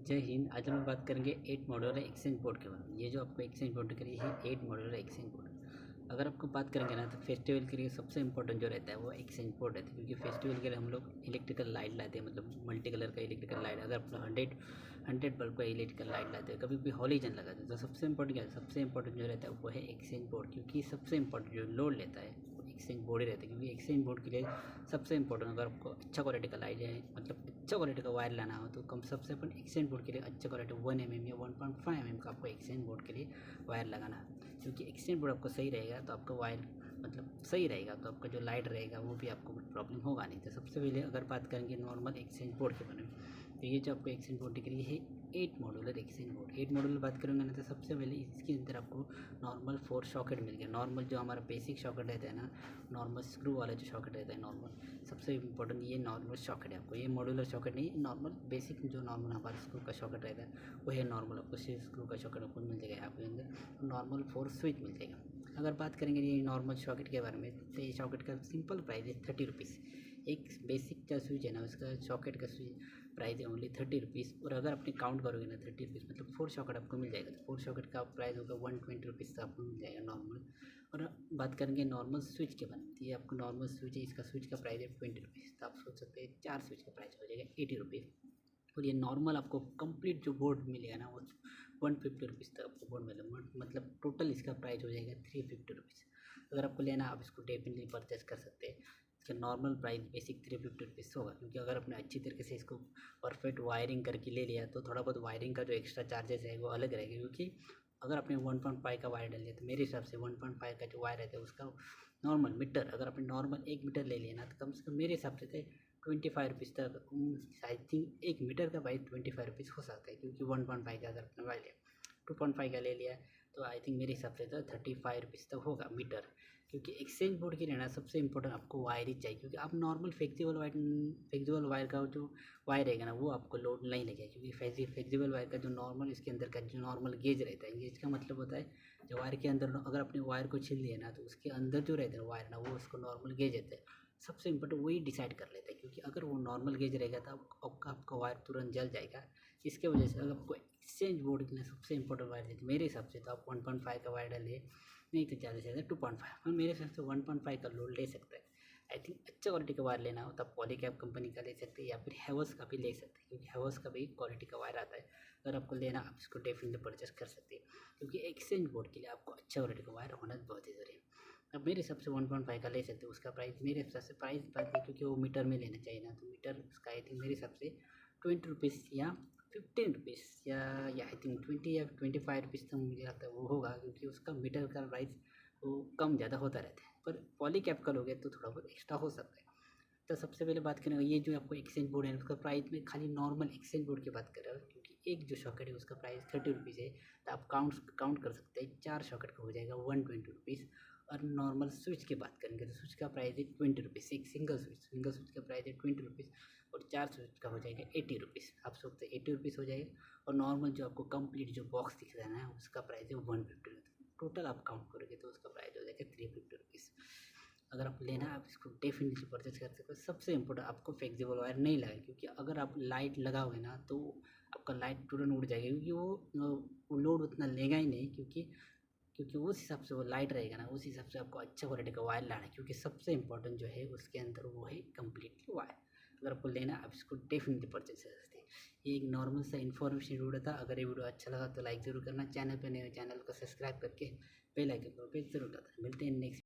जय हिंद। आज हम लोग बात करेंगे 8 मॉड्यूलर एक्सचेंज बोर्ड के बारे में। ये जो आपको एक्सचेंज बोर्ड के लिए है 8 मॉड्यूलर एक्सचेंज बोर्ड। अगर आपको बात करेंगे ना तो फेस्टिवल के लिए सबसे इंपॉर्टेंट जो रहता है वो एक्सचेंज बोर्ड रहता है, क्योंकि फेस्टिवल के लिए हम लोग इलेक्ट्रिकल लाइट लाते हैं, मतलब मल्टी कलर का इलेक्ट्रिकल लाइट। अगर अपना 100 बल्ब का इलेक्ट्रिकल लाइट लाते हैं, कभी भी हॉलीजन लगाते हैं, तो सबसे इंपॉर्टेंट क्या है, सबसे इंपॉर्टेंट जो रहता है वो है एक्सचेंज बोर्ड, क्योंकि सबसे इंपॉर्टेंट जो लोड लेता है वो एक्सचेंज बोर्ड ही रहता है। क्योंकि एक्सचेंज बोर्ड के लिए सबसे इंपॉर्टेंट, अगर आपको अच्छा क्वालिटी का लाइट है, मतलब अच्छा क्वालिटी का वायर लाना हो, तो कम सबसे अपन एक्सचेंज बोर्ड के लिए अच्छा क्वालिटी 1 mm या 1.5 mm का आपको एक्सचेंज बोर्ड के लिए वायर लगाना है। क्योंकि एक्सचेंज बोर्ड आपको सही रहेगा तो आपका वायर मतलब सही रहेगा, तो आपका जो लाइट रहेगा वो भी आपको कुछ प्रॉब्लम होगा नहीं। तो सबसे पहले अगर बात करेंगे नॉर्मल एक्सचेंज बोर्ड के बारे में, तो ये जो आपको एक्सचेंज बोर्ड दिख रही है 8 मॉड्यूलर एक्सचेंज बोर्ड। 8 मॉड्यूलर बात करेंगे ना तो सबसे पहले इसके अंदर आपको नॉर्मल 4 सॉकेट मिल गया। नॉर्मल जो हमारा बेसिक सॉकेट रहता है ना, नॉर्मल स्क्रू वाला जो सॉकेट रहता है नॉर्मल, सबसे इंपॉर्टेंट ये नॉर्मल सॉकेट है आपको। ये मॉड्यूलर सॉकेट नहीं, नॉर्मल बेसिक जो नॉर्मल हमारा स्क्रू का सॉकेट रहता है वो है नॉर्मल। आपको सिर्फ स्क्रू का सॉकेट आपको मिल जाएगा यहाँ पे अंदर, नॉर्मल 4 स्विच मिल जाएगा। अगर बात करेंगे ये नॉर्मल सॉकेट के बारे में, तो ये सॉकेट का सिंपल प्राइस है 30 रुपीज़। एक बेसिक का स्विच है ना, उसका सॉकेट का स्विच प्राइस है ओनली 30 रुपीज़। और अगर अपने काउंट करोगे ना 30 रुपीज़ मतलब 4 सॉकेट आपको मिल जाएगा, तो 4 सॉकेट का प्राइस होगा 120 रुपीज़ का आपको मिल जाएगा नॉर्मल। और बात करेंगे नॉर्मल स्विच के बारे में, ये आपको नॉर्मल स्विच है, इसका स्विच का प्राइस है 20 रुपीज़। तो आप सोच सकते हैं 4 स्विच का प्राइस हो जाएगा 80 रुपीज़। और ये नॉर्मल आपको कंप्लीट जो बोर्ड मिलेगा ना वो 150 रुपीज़ तक आपको बोर्ड मिलेगा, मतलब टोटल इसका प्राइस हो जाएगा 350 रुपीज़। अगर आपको लेना आप इसको डेफिनेटली परचेस कर सकते हैं। इसका नॉर्मल प्राइस बेसिक 350 रुपीज़ होगा, क्योंकि अगर आपने अच्छी तरीके से इसको परफेक्ट वायरिंग करके ले लिया तो थोड़ा बहुत वायरिंग का जो एक्स्ट्रा चार्जेस है वो अलग रहेगा। क्योंकि अगर आपने 1.5 का वायर डाल लिया तो मेरे हिसाब से 1.5 का जो वायर रहता है उसका नॉर्मल मीटर, अगर आपने नॉर्मल 1 मीटर ले लिया ना तो कम से कम मेरे हिसाब से 25 रुपीज़ तक, आई थिंक 1 मीटर का प्राइस 25 रुपीज़ हो सकता है। क्योंकि 1.5 का अगर आपने वायर लिया, 2.5 का ले लिया तो आई थिंक मेरे हिसाब से तो 35 रुपीज़ तक होगा मीटर। क्योंकि एक्सचेंज बोर्ड के लिए ना सबसे इंपॉर्टेंट आपको वायर ही चाहिए, क्योंकि आप नॉर्मल फ्लेक्सिबल वायर का जो वायर रहेगा ना वो आपको लोड नहीं लगेगा। क्योंकि फ्लेक्सिबल वायर का जो नॉर्मल इसके अंदर का जो नॉर्मल गेज रहता है, गेज का मतलब होता है जो वायर के अंदर अगर अपने वायर को छील लिया ना तो उसके अंदर जो रहता है वायर ना वो उसको नॉर्मल गेज रहता है। सबसे इम्पोर्टेंट वही डिसाइड कर लेता है, क्योंकि अगर वो नॉर्मल गेज रहेगा तो आपका वायर तुरंत जल जाएगा। इसके वजह से अगर आपको एक्सचेंज बोर्ड के लिए सबसे इंपॉर्टेंट वायर लेते मेरे हिसाब से तो आप 1.5 का वायर डालिए, नहीं तो ज़्यादा से ज़्यादा 2.5, और मेरे हिसाब से 1.5 का लोड ले सकता है। आई थिंक अच्छा क्वालिटी का वायर लेना हो तो आप पॉलीकैब कंपनी का ले सकते हैं या फिर हैवल्स का भी ले सकते हैं, क्योंकि हैवल्स का भी क्वालिटी का वायर आता है। अगर आपको लेना आप इसको डेफिनेटली परचेस कर सकते हैं, क्योंकि एक्सचेंज बोर्ड के लिए आपको अच्छा क्वालिटी का वायर होना बहुत ही ज़रूरी है। अब मेरे हिसाब से 1.5 का ले सकते हो। उसका प्राइस मेरे हिसाब से प्राइस बात है, क्योंकि वो मीटर में लेना चाहिए ना, तो मीटर उसका आई थिंक मेरे हिसाब से 20 रुपीज़ या 15 रुपीज़ या आई थिंक 20 या 25 रुपीज़ तक मुझे लगता है वो होगा, क्योंकि उसका मीटर का प्राइस वो कम ज़्यादा होता रहता है। पर पॉलीकैब का लोगे तो थोड़ा बहुत एक्स्ट्रा हो सकता है। तो सबसे पहले बात करेंगे ये जो आपको एक्सचेंज बोर्ड है उसका प्राइस में खाली नॉर्मल एक्सचेंज बोर्ड की बात कर रहे हो, क्योंकि एक जो सॉकेट है उसका प्राइस 30 रुपीज़ है। तो आप काउंट कर सकते हैं 4 सॉकेट का हो जाएगा 120 रुपीज़। और नॉर्मल स्विच की बात करेंगे तो स्विच का प्राइस है 20 रुपीज़। एक सिंगल स्विच का प्राइस है 20 रुपीज़, और 4 स्विच का हो जाएगा 80 रुपीज़। आप सोचते 80 रुपीज़ हो जाएगा। और नॉर्मल जो आपको कंप्लीट जो बॉक्स दिख रहा है ना उसका प्राइस है 150 रुपीज़। टोटल आप काउंट करोगे तो उसका प्राइस हो जाएगा 350 रुपीज़। अगर आप लेना आप इसको डेफिनेटली परचेज कर सकते हो। सबसे इम्पोर्टेंट आपको फ्लेक्सिबल वायर नहीं लगाए, क्योंकि अगर आप लाइट लगाओगे ना तो आपका लाइट तुरंत उड़ जाएगा, क्योंकि वो लोड उतना लेगा ही नहीं। क्योंकि उस हिसाब से वो लाइट रहेगा ना, उस हिसाब से आपको अच्छा क्वालिटी का वायर लाना है, क्योंकि सबसे इंपॉर्टेंट जो है उसके अंदर वो है कम्प्लीटली वायर। अगर आपको लेना आप इसको डेफिनेटली परचेज कर सकते हैं। ये एक नॉर्मल सा इन्फॉर्मेशन वीडियो था। अगर ये वीडियो अच्छा लगा तो लाइक ज़रूर करना, चैनल पर नए चैनल को सब्सक्राइब करके बेल आइकन पर जरूर करना। मिलते हैं नेक्स्ट।